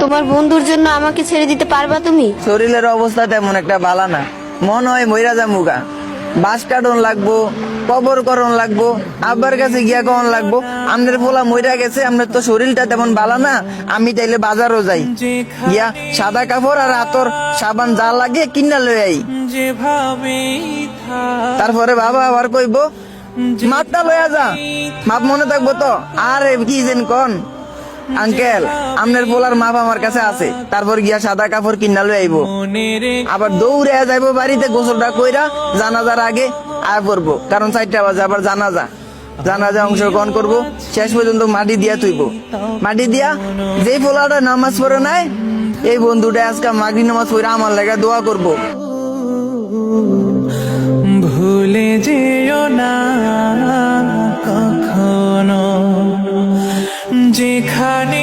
তোমার বন্ধুর জন্য আমাকে ছেড়ে দিতে পারবা তুমি? শরীরের অবস্থা তেমন একটা ভালো না, মন হয় মইরা যামুগা। বাস কাটন লাগবো, কবর করন লাগবো, আব্বার কাছে গিয়া কন লাগবো আমনের পোলা মইরা গেছে, আমনের তো শরীরটা তেমন ভালো না। আমি তাইলে বাজারও যাই, গিয়া সাদা কাপড় আর আতর সাবান যা লাগে কিনা লই আই। তারপরে বাবা আবার কইবো মাপটা লইয়া যা, মাপ মনে থাকবো তো। আরে কি যেন কন আঙ্কেল, আমনের পোলার মাপ আমার কাছে আছে। তারপর গিয়া সাদা কাপড় কিনা লই আইবো, আবার দৌড়ে যাইবো বাড়িতে, গোসলটা কইরা জানাজার আগে আয় পড়বো, কারণ 4টা বাজে আবার জানাজা অংশগ্রহণ করবো। শেষ পর্যন্ত মাটি দিয়া তুইব, মাটি দিয়া যেই পোলাটা নামাজ পড়ে নাই এই বন্ধুটা আজকে মাগরিব নামাজ পড়ে আমার লাগা দোয়া করবো। ভুলে যেও না কখনো যেখানে